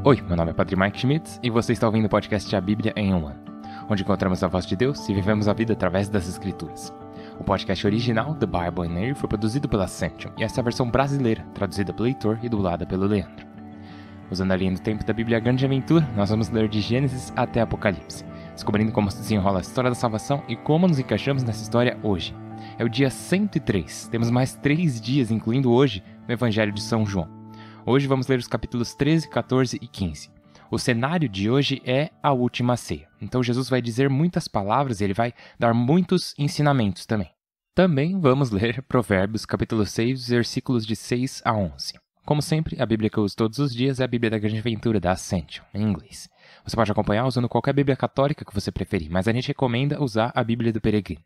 Oi, meu nome é Padre Mike Schmitz e você está ouvindo o podcast A Bíblia em um Ano, onde encontramos a voz de Deus e vivemos a vida através das Escrituras. O podcast original, The Bible in a Year, foi produzido pela Ascension e essa é a versão brasileira, traduzida pelo Heitor e dublada pelo Leandro. Usando a linha do tempo da Bíblia Grande Aventura, nós vamos ler de Gênesis até Apocalipse, descobrindo como se desenrola a história da salvação e como nos encaixamos nessa história hoje. É o dia 103, temos mais 3 dias, incluindo hoje, no Evangelho de São João. Hoje vamos ler os capítulos 13, 14 e 15. O cenário de hoje é a última ceia. Então Jesus vai dizer muitas palavras e ele vai dar muitos ensinamentos também. Também vamos ler Provérbios, capítulo 6, versículos de 6 a 11. Como sempre, a Bíblia que eu uso todos os dias é a Bíblia da Grande Aventura, da Ascension, em inglês. Você pode acompanhar usando qualquer Bíblia católica que você preferir, mas a gente recomenda usar a Bíblia do Peregrino.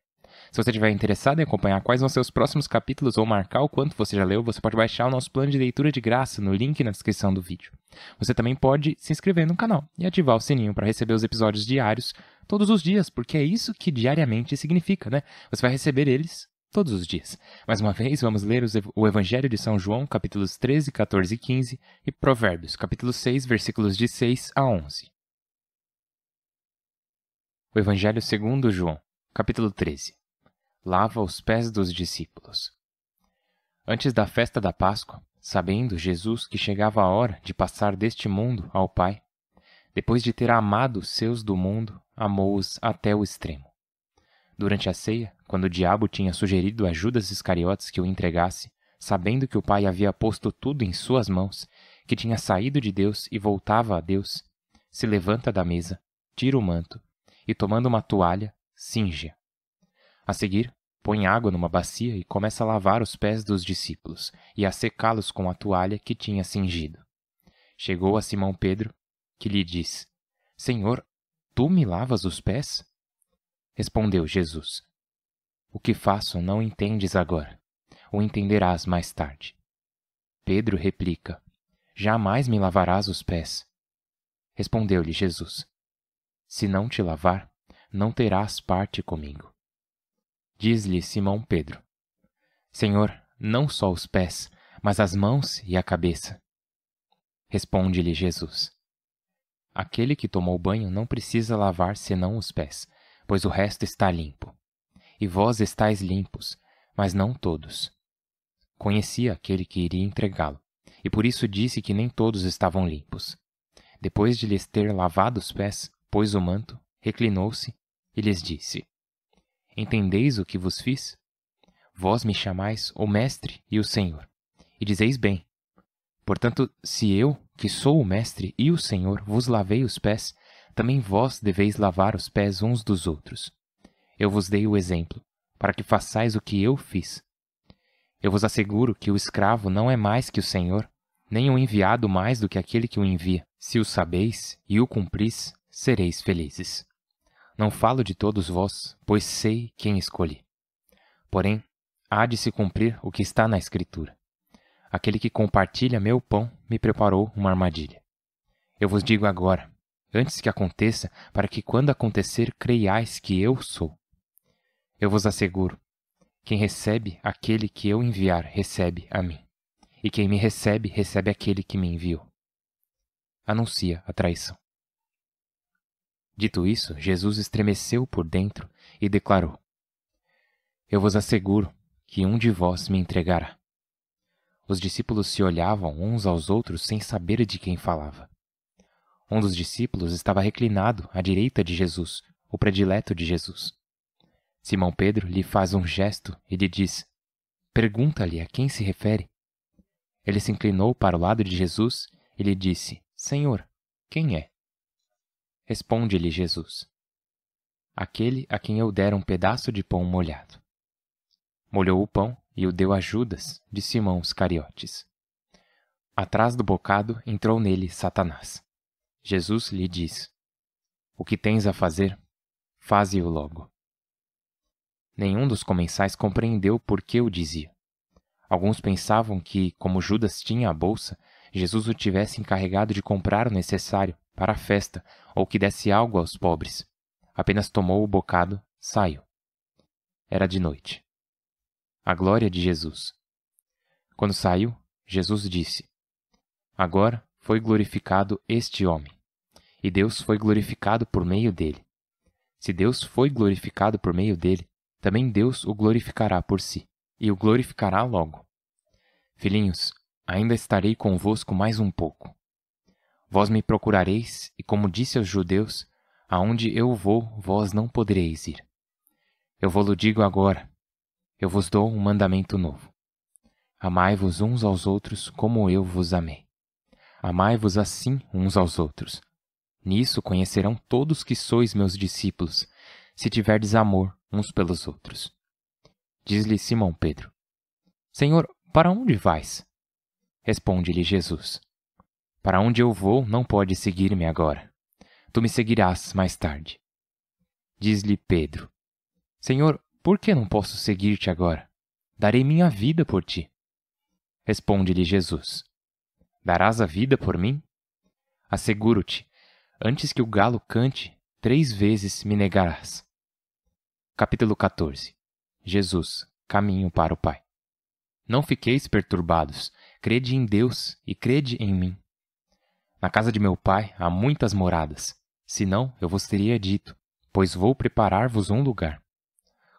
Se você estiver interessado em acompanhar quais vão ser os próximos capítulos ou marcar o quanto você já leu, você pode baixar o nosso plano de leitura de graça no link na descrição do vídeo. Você também pode se inscrever no canal e ativar o sininho para receber os episódios diários todos os dias, porque é isso que diariamente significa, né? Você vai receber eles todos os dias. Mais uma vez, vamos ler o Evangelho de São João, capítulos 13, 14 e 15, e Provérbios, capítulo 6, versículos de 6 a 11. O Evangelho segundo João, capítulo 13. Lava os pés dos discípulos. Antes da festa da Páscoa, sabendo Jesus que chegava a hora de passar deste mundo ao Pai, depois de ter amado os seus do mundo, amou-os até o extremo. Durante a ceia, quando o diabo tinha sugerido a Judas Iscariotes que o entregasse, sabendo que o Pai havia posto tudo em suas mãos, que tinha saído de Deus e voltava a Deus, se levanta da mesa, tira o manto e, tomando uma toalha, cinge-a. A seguir, põe água numa bacia e começa a lavar os pés dos discípulos e a secá-los com a toalha que tinha cingido. Chegou a Simão Pedro, que lhe diz: Senhor, tu me lavas os pés? Respondeu Jesus: O que faço não entendes agora, o entenderás mais tarde. Pedro replica: Jamais me lavarás os pés. Respondeu-lhe Jesus: Se não te lavar, não terás parte comigo. Diz-lhe Simão Pedro: Senhor, não só os pés, mas as mãos e a cabeça. Responde-lhe Jesus: Aquele que tomou banho não precisa lavar senão os pés, pois o resto está limpo. E vós estáis limpos, mas não todos. Conhecia aquele que iria entregá-lo, e por isso disse que nem todos estavam limpos. Depois de lhes ter lavado os pés, pôs o manto, reclinou-se e lhes disse: Entendeis o que vos fiz? Vós me chamais o Mestre e o Senhor, e dizeis bem. Portanto, se eu, que sou o Mestre e o Senhor, vos lavei os pés, também vós deveis lavar os pés uns dos outros. Eu vos dei o exemplo, para que façais o que eu fiz. Eu vos asseguro que o escravo não é mais que o Senhor, nem o enviado mais do que aquele que o envia. Se o sabeis e o cumpris, sereis felizes. Não falo de todos vós, pois sei quem escolhi. Porém, há de se cumprir o que está na Escritura. Aquele que compartilha meu pão me preparou uma armadilha. Eu vos digo agora, antes que aconteça, para que quando acontecer creiais que eu sou. Eu vos asseguro, quem recebe aquele que eu enviar recebe a mim, e quem me recebe, recebe aquele que me enviou. Anuncia a traição. Dito isso, Jesus estremeceu por dentro e declarou: Eu vos asseguro que um de vós me entregará. Os discípulos se olhavam uns aos outros sem saber de quem falava. Um dos discípulos estava reclinado à direita de Jesus, o predileto de Jesus. Simão Pedro lhe faz um gesto e lhe diz: Pergunta-lhe a quem se refere. Ele se inclinou para o lado de Jesus e lhe disse: Senhor, quem é? Responde-lhe Jesus: Aquele a quem eu der um pedaço de pão molhado. Molhou o pão e o deu a Judas, de Simão Iscariotes. Atrás do bocado entrou nele Satanás. Jesus lhe diz: O que tens a fazer, faze-o logo. Nenhum dos comensais compreendeu por que o dizia. Alguns pensavam que, como Judas tinha a bolsa, Jesus o tivesse encarregado de comprar o necessário para a festa ou que desse algo aos pobres. Apenas tomou o bocado, saiu. Era de noite. A glória de Jesus. Quando saiu, Jesus disse: Agora foi glorificado este homem, e Deus foi glorificado por meio dele. Se Deus foi glorificado por meio dele, também Deus o glorificará por si, e o glorificará logo. Filhinhos, ainda estarei convosco mais um pouco. Vós me procurareis, e como disse aos judeus, aonde eu vou, vós não podereis ir. Eu vou-lo digo agora, eu vos dou um mandamento novo. Amai-vos uns aos outros como eu vos amei. Amai-vos assim uns aos outros. Nisso conhecerão todos que sois meus discípulos, se tiverdes amor uns pelos outros. Diz-lhe Simão Pedro: Senhor, para onde vais? Responde-lhe Jesus: Para onde eu vou, não podes seguir-me agora. Tu me seguirás mais tarde. Diz-lhe Pedro: Senhor, por que não posso seguir-te agora? Darei minha vida por ti. Responde-lhe Jesus: Darás a vida por mim? Asseguro-te, antes que o galo cante, 3 vezes me negarás. Capítulo 14. Jesus, caminho para o Pai. Não fiqueis perturbados, crede em Deus e crede em mim. Na casa de meu Pai há muitas moradas, senão eu vos teria dito, pois vou preparar-vos um lugar.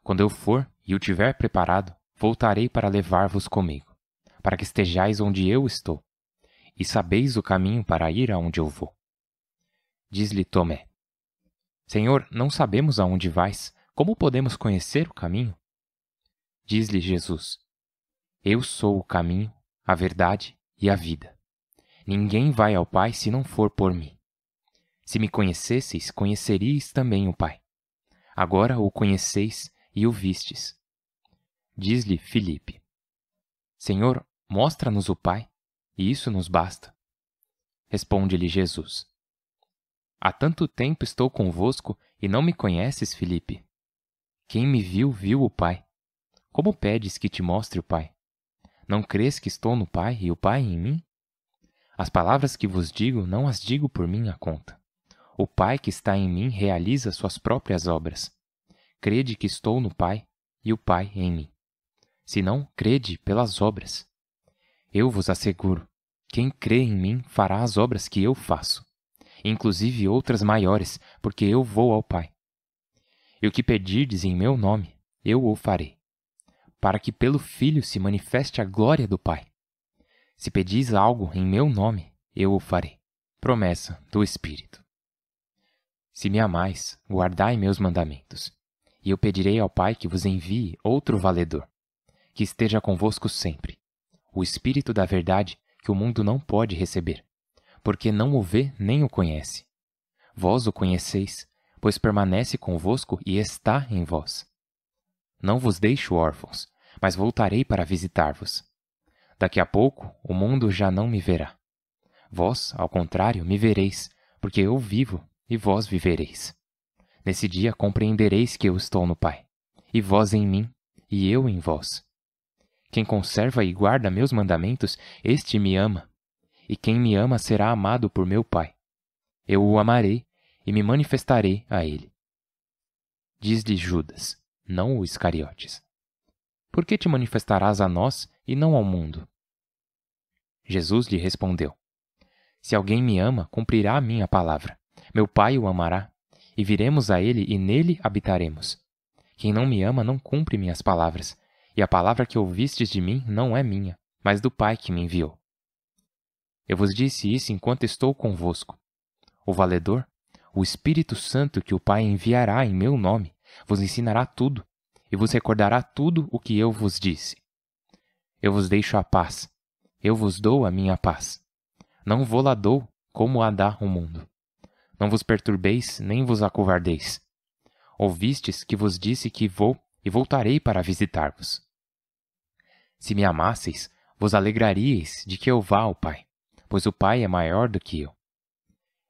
Quando eu for e o tiver preparado, voltarei para levar-vos comigo, para que estejais onde eu estou, e sabeis o caminho para ir aonde eu vou. Diz-lhe Tomé: Senhor, não sabemos aonde vais, como podemos conhecer o caminho? Diz-lhe Jesus: Eu sou o caminho, a verdade e a vida. Ninguém vai ao Pai se não for por mim. Se me conhecesseis, conheceríeis também o Pai. Agora o conheceis e o vistes. Diz-lhe Filipe: Senhor, mostra-nos o Pai, e isso nos basta. Responde-lhe Jesus: Há tanto tempo estou convosco e não me conheces, Filipe? Quem me viu, viu o Pai. Como pedes que te mostre o Pai? Não crês que estou no Pai e o Pai em mim? As palavras que vos digo não as digo por minha conta. O Pai que está em mim realiza suas próprias obras. Crede que estou no Pai e o Pai em mim. Se não, crede pelas obras. Eu vos asseguro, quem crê em mim fará as obras que eu faço, inclusive outras maiores, porque eu vou ao Pai. E o que pedirdes em meu nome, eu o farei, para que pelo Filho se manifeste a glória do Pai. Se pedis algo em meu nome, eu o farei. Promessa do Espírito. Se me amais, guardai meus mandamentos, e eu pedirei ao Pai que vos envie outro valedor, que esteja convosco sempre, o Espírito da verdade que o mundo não pode receber, porque não o vê nem o conhece. Vós o conheceis, pois permanece convosco e está em vós. Não vos deixo órfãos, mas voltarei para visitar-vos. Daqui a pouco o mundo já não me verá. Vós, ao contrário, me vereis, porque eu vivo e vós vivereis. Nesse dia compreendereis que eu estou no Pai, e vós em mim, e eu em vós. Quem conserva e guarda meus mandamentos, este me ama, e quem me ama será amado por meu Pai. Eu o amarei e me manifestarei a ele. Diz-lhe Judas, não o Iscariotes: Por que te manifestarás a nós e não ao mundo? Jesus lhe respondeu: Se alguém me ama, cumprirá a minha palavra. Meu Pai o amará, e viremos a ele e nele habitaremos. Quem não me ama não cumpre minhas palavras, e a palavra que ouvistes de mim não é minha, mas do Pai que me enviou. Eu vos disse isso enquanto estou convosco. O valedor, o Espírito Santo que o Pai enviará em meu nome, vos ensinará tudo, e vos recordará tudo o que eu vos disse. Eu vos deixo a paz, eu vos dou a minha paz. Não vô-la dou como a dá o mundo. Não vos perturbeis, nem vos acovardeis. Ouvistes que vos disse que vou e voltarei para visitar-vos. Se me amasseis, vos alegraríeis de que eu vá ao Pai, pois o Pai é maior do que eu.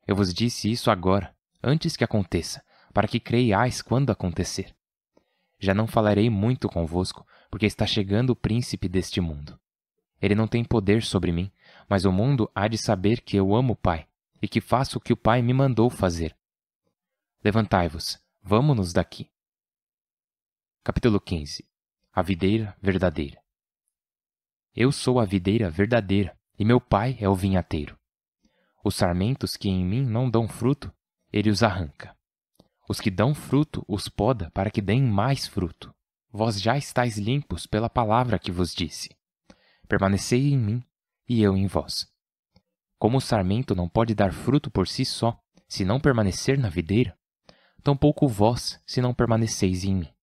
Eu vos disse isso agora, antes que aconteça, para que creiais quando acontecer. Já não falarei muito convosco, porque está chegando o príncipe deste mundo. Ele não tem poder sobre mim, mas o mundo há de saber que eu amo o Pai, e que faço o que o Pai me mandou fazer. Levantai-vos, vamo-nos daqui. Capítulo 15. A videira verdadeira. Eu sou a videira verdadeira, e meu Pai é o vinhateiro. Os sarmentos que em mim não dão fruto, ele os arranca. Os que dão fruto os poda para que deem mais fruto. Vós já estáis limpos pela palavra que vos disse. Permanecei em mim, e eu em vós. Como o sarmento não pode dar fruto por si só, se não permanecer na videira, tampouco vós, se não permaneceis em mim.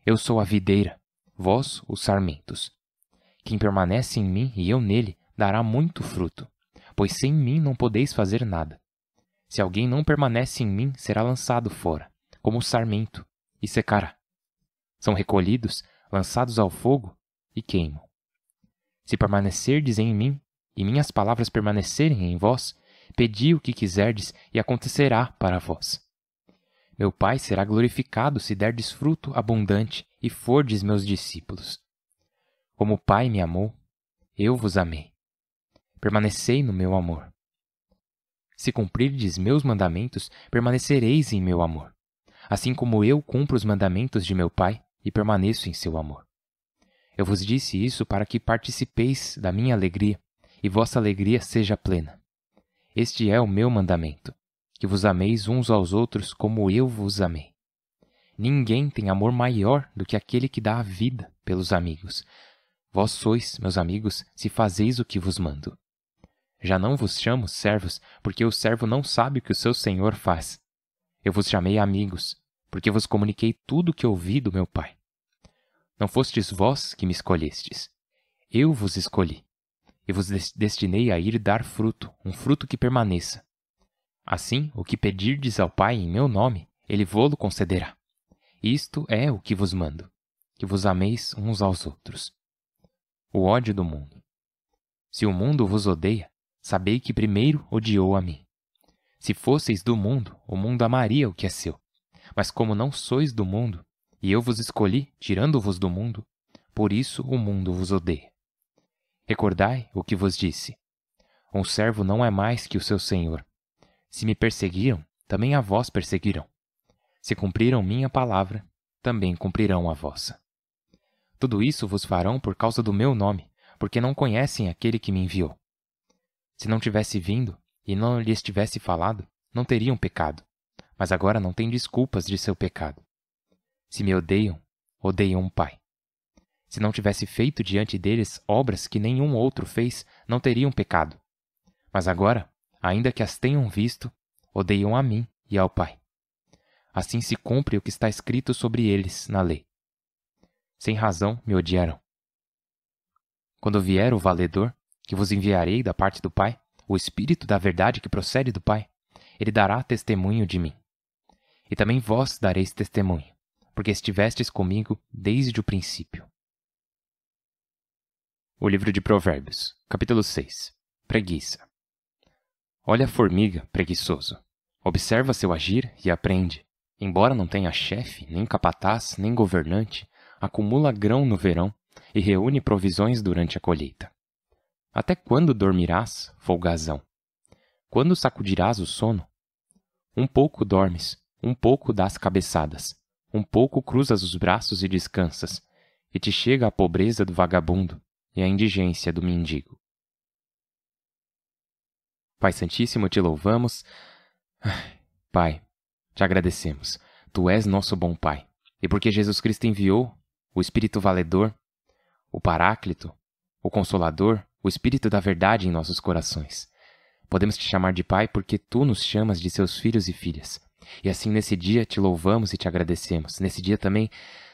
Eu sou a videira, vós os sarmentos. Quem permanece em mim e eu nele, dará muito fruto, pois sem mim não podeis fazer nada. Se alguém não permanece em mim, será lançado fora, como o sarmento, e secará. São recolhidos, lançados ao fogo e queimam. Se permanecerdes em mim, e minhas palavras permanecerem em vós, pedi o que quiserdes e acontecerá para vós. Meu Pai será glorificado se derdes fruto abundante e fordes meus discípulos. Como o Pai me amou, eu vos amei. Permanecei no meu amor. Se cumprirdes meus mandamentos, permanecereis em meu amor, assim como eu cumpro os mandamentos de meu Pai e permaneço em seu amor. Eu vos disse isso para que participeis da minha alegria e vossa alegria seja plena. Este é o meu mandamento, que vos ameis uns aos outros como eu vos amei. Ninguém tem amor maior do que aquele que dá a vida pelos amigos. Vós sois, meus amigos, se fazeis o que vos mando. Já não vos chamo servos, porque o servo não sabe o que o seu senhor faz. Eu vos chamei amigos, porque vos comuniquei tudo o que ouvi do meu Pai. Não fostes vós que me escolhestes. Eu vos escolhi, e vos destinei a ir dar fruto, um fruto que permaneça. Assim, o que pedirdes ao Pai em meu nome, ele vô-lo concederá. Isto é o que vos mando, que vos ameis uns aos outros. O ódio do mundo. Se o mundo vos odeia, sabei que primeiro odiou a mim. Se fosseis do mundo, o mundo amaria o que é seu. Mas como não sois do mundo, e eu vos escolhi, tirando-vos do mundo, por isso o mundo vos odeia. Recordai o que vos disse. Um servo não é mais que o seu senhor. Se me perseguiram, também a vós perseguirão. Se cumpriram minha palavra, também cumprirão a vossa. Tudo isso vos farão por causa do meu nome, porque não conhecem aquele que me enviou. Se não tivesse vindo e não lhes tivesse falado, não teriam pecado, mas agora não têm desculpas de seu pecado. Se me odeiam, odeiam o Pai. Se não tivesse feito diante deles obras que nenhum outro fez, não teriam pecado. Mas agora, ainda que as tenham visto, odeiam a mim e ao Pai. Assim se cumpre o que está escrito sobre eles na lei. Sem razão me odiarão. Quando vier o valedor, que vos enviarei da parte do Pai, o Espírito da verdade que procede do Pai, ele dará testemunho de mim. E também vós dareis testemunho, porque estivestes comigo desde o princípio. O livro de Provérbios, capítulo 6. Preguiça. Olha a formiga, preguiçoso. Observa seu agir e aprende. Embora não tenha chefe, nem capataz, nem governante, acumula grão no verão e reúne provisões durante a colheita. Até quando dormirás, folgazão? Quando sacudirás o sono? Um pouco dormes, um pouco dás cabeçadas, um pouco cruzas os braços e descansas, e te chega a pobreza do vagabundo e a indigência do mendigo. Pai Santíssimo, te louvamos. Pai, te agradecemos. Tu és nosso bom Pai. E porque Jesus Cristo enviou o Espírito Valedor, o Paráclito, o Consolador, o Espírito da Verdade em nossos corações. Podemos te chamar de Pai porque tu nos chamas de seus filhos e filhas. E assim nesse dia te louvamos e te agradecemos. Nesse dia também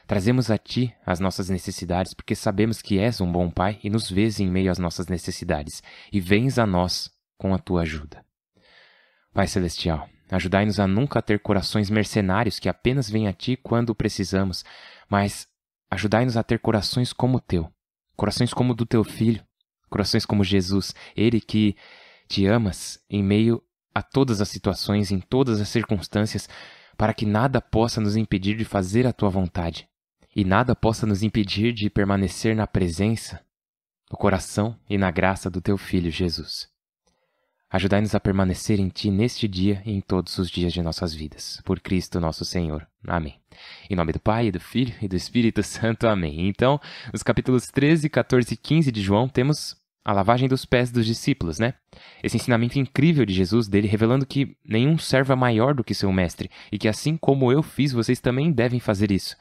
trazemos a ti as nossas necessidades porque sabemos que és um bom Pai e nos vês em meio às nossas necessidades e vens a nós com a tua ajuda. Pai Celestial, ajudai-nos a nunca ter corações mercenários que apenas vêm a ti quando precisamos, mas ajudai-nos a ter corações como o teu, corações como o do teu Filho, corações como Jesus, ele que te amas em meio a todas as situações, em todas as circunstâncias, para que nada possa nos impedir de fazer a tua vontade e nada possa nos impedir de permanecer na presença, no coração e na graça do teu Filho Jesus. Ajudai-nos a permanecer em ti neste dia e em todos os dias de nossas vidas. Por Cristo nosso Senhor. Amém. Em nome do Pai, do Filho e do Espírito Santo. Amém. Então, nos capítulos 13, 14 e 15 de João, temos a lavagem dos pés dos discípulos, né? Esse ensinamento incrível de Jesus, dele revelando que nenhum servo é maior do que seu mestre e que assim como eu fiz, vocês também devem fazer isso.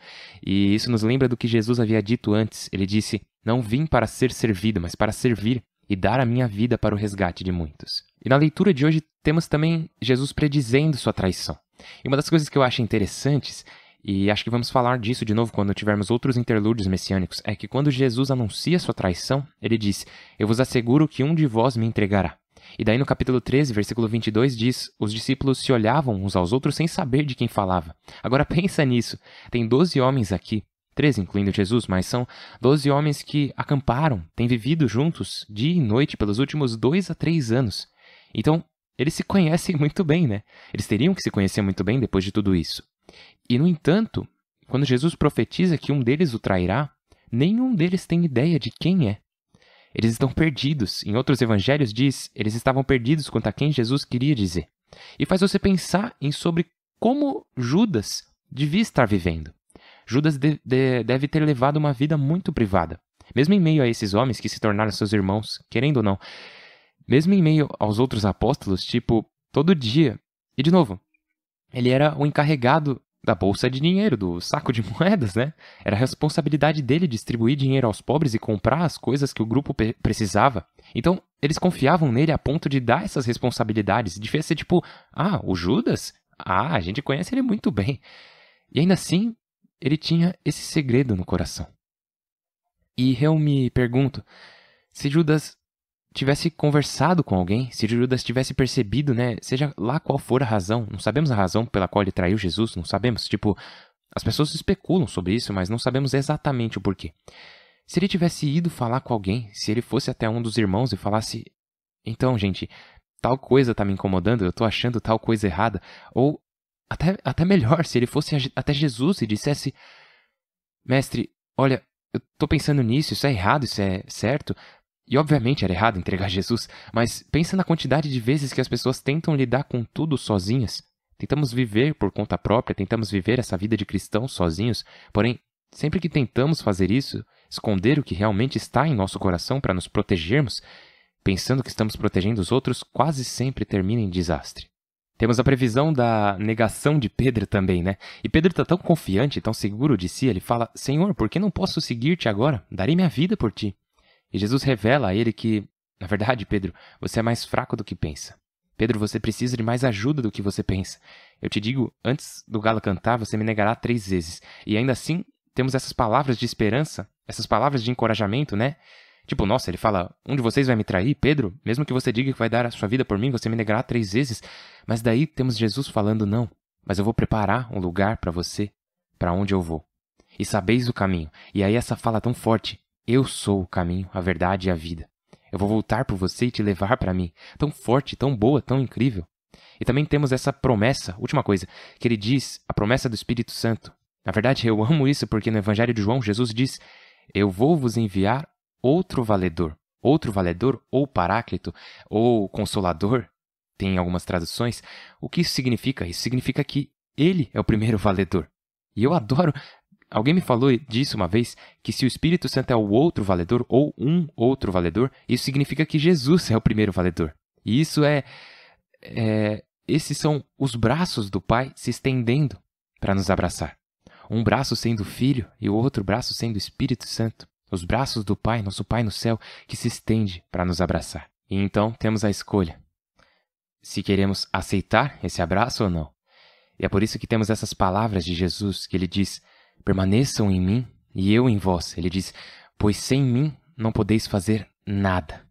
E isso nos lembra do que Jesus havia dito antes. Ele disse, não vim para ser servido, mas para servir e dar a minha vida para o resgate de muitos. E na leitura de hoje temos também Jesus predizendo sua traição. E uma das coisas que eu acho interessantes, e acho que vamos falar disso de novo quando tivermos outros interlúdios messiânicos, é que quando Jesus anuncia sua traição, ele diz, eu vos asseguro que um de vós me entregará. E daí no capítulo 13, versículo 22 diz, os discípulos se olhavam uns aos outros sem saber de quem falava. Agora pensa nisso, tem 12 homens aqui, 13 incluindo Jesus, mas são 12 homens que acamparam, têm vivido juntos dia e noite pelos últimos 2 a 3 anos. Então, eles se conhecem muito bem, né? Eles teriam que se conhecer muito bem depois de tudo isso. E, no entanto, quando Jesus profetiza que um deles o trairá, nenhum deles tem ideia de quem é. Eles estão perdidos. Em outros evangelhos diz, eles estavam perdidos quanto a quem Jesus queria dizer. E faz você pensar sobre como Judas devia estar vivendo. Judas deve ter levado uma vida muito privada. Mesmo em meio a esses homens que se tornaram seus irmãos, querendo ou não. Mesmo em meio aos outros apóstolos, todo dia. E, de novo, ele era o encarregado da bolsa de dinheiro, do saco de moedas, né? Era a responsabilidade dele distribuir dinheiro aos pobres e comprar as coisas que o grupo precisava. Então, eles confiavam nele a ponto de dar essas responsabilidades. Devia ser o Judas? A gente conhece ele muito bem. E ainda assim, ele tinha esse segredo no coração. E eu me pergunto, se Judas tivesse conversado com alguém, se Judas tivesse percebido, né, seja lá qual for a razão, não sabemos a razão pela qual ele traiu Jesus, não sabemos, as pessoas especulam sobre isso, mas não sabemos exatamente o porquê. Se ele tivesse ido falar com alguém, se ele fosse até um dos irmãos e falasse, então, gente, tal coisa tá me incomodando, eu tô achando tal coisa errada, ou até melhor, se ele fosse até Jesus e dissesse, mestre, olha, eu tô pensando nisso, isso é errado, isso é certo. E obviamente era errado entregar Jesus, mas pensa na quantidade de vezes que as pessoas tentam lidar com tudo sozinhas. Tentamos viver por conta própria, tentamos viver essa vida de cristãos sozinhos, porém, sempre que tentamos fazer isso, esconder o que realmente está em nosso coração para nos protegermos, pensando que estamos protegendo os outros, quase sempre termina em desastre. Temos a previsão da negação de Pedro também, né? E Pedro está tão confiante, tão seguro de si, ele fala, Senhor, por que não posso seguir-te agora? Darei minha vida por ti. E Jesus revela a ele que, na verdade, Pedro, você é mais fraco do que pensa. Pedro, você precisa de mais ajuda do que você pensa. Eu te digo, antes do galo cantar, você me negará 3 vezes. E ainda assim, temos essas palavras de esperança, essas palavras de encorajamento, né? Nossa, ele fala, um de vocês vai me trair? Pedro, mesmo que você diga que vai dar a sua vida por mim, você me negará 3 vezes. Mas daí temos Jesus falando, não, mas eu vou preparar um lugar para você, para onde eu vou. E sabeis o caminho. E aí essa fala tão forte, eu sou o caminho, a verdade e a vida. Eu vou voltar por você e te levar para mim. Tão forte, tão boa, tão incrível. E também temos essa promessa, última coisa, que ele diz, a promessa do Espírito Santo. Na verdade, eu amo isso porque no Evangelho de João, Jesus diz, eu vou vos enviar outro valedor ou paráclito, ou consolador, tem algumas traduções. O que isso significa? Isso significa que ele é o primeiro valedor. E eu adoro... Alguém me falou disso uma vez, que se o Espírito Santo é o outro valedor, ou um outro valedor, isso significa que Jesus é o primeiro valedor. E isso esses são os braços do Pai se estendendo para nos abraçar. Um braço sendo o Filho e o outro braço sendo o Espírito Santo. Os braços do Pai, nosso Pai no céu, que se estende para nos abraçar. E então temos a escolha. Se queremos aceitar esse abraço ou não. E é por isso que temos essas palavras de Jesus, que ele diz... Permaneçam em mim e eu em vós. Ele diz, pois sem mim não podeis fazer nada.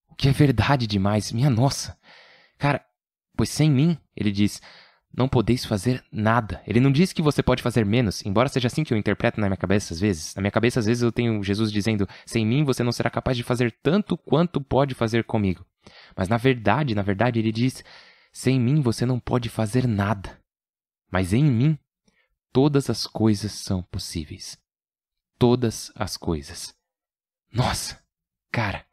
O que é verdade demais, minha nossa. Cara, pois sem mim, ele diz, não podeis fazer nada. Ele não diz que você pode fazer menos, embora seja assim que eu interpreto na minha cabeça às vezes. Na minha cabeça às vezes eu tenho Jesus dizendo, sem mim você não será capaz de fazer tanto quanto pode fazer comigo. Mas na verdade ele diz, sem mim você não pode fazer nada. Mas em mim, todas as coisas são possíveis. Todas as coisas. Nossa, cara.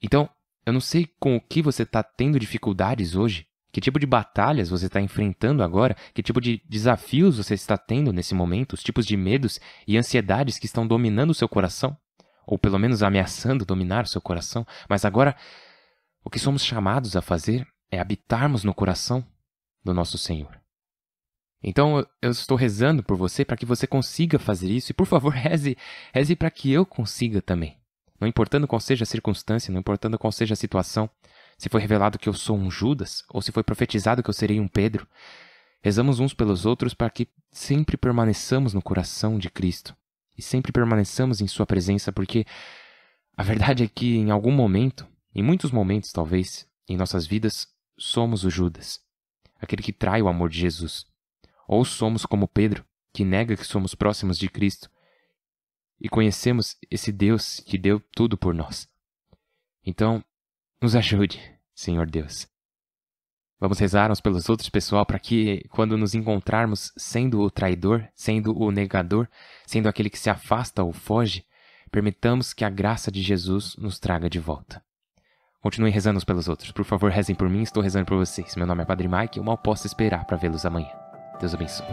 Então, eu não sei com o que você está tendo dificuldades hoje, que tipo de batalhas você está enfrentando agora, que tipo de desafios você está tendo nesse momento, os tipos de medos e ansiedades que estão dominando o seu coração. ou pelo menos ameaçando dominar o seu coração, mas agora o que somos chamados a fazer é habitarmos no coração do nosso Senhor. Então eu estou rezando por você para que você consiga fazer isso e, por favor, reze para que eu consiga também. Não importando qual seja a circunstância, não importando qual seja a situação, se foi revelado que eu sou um Judas ou se foi profetizado que eu serei um Pedro, rezamos uns pelos outros para que sempre permaneçamos no coração de Cristo e sempre permaneçamos em sua presença, porque a verdade é que em algum momento, em muitos momentos talvez, em nossas vidas, somos o Judas, aquele que trai o amor de Jesus. Ou somos como Pedro, que nega que somos próximos de Cristo e conhecemos esse Deus que deu tudo por nós. Então, nos ajude, Senhor Deus. Vamos rezar uns pelos outros, pessoal, para que quando nos encontrarmos sendo o traidor, sendo o negador, sendo aquele que se afasta ou foge, permitamos que a graça de Jesus nos traga de volta. Continuem rezando uns pelos outros. Por favor, rezem por mim, estou rezando por vocês. Meu nome é Padre Mike e eu mal posso esperar para vê-los amanhã. Deus abençoe.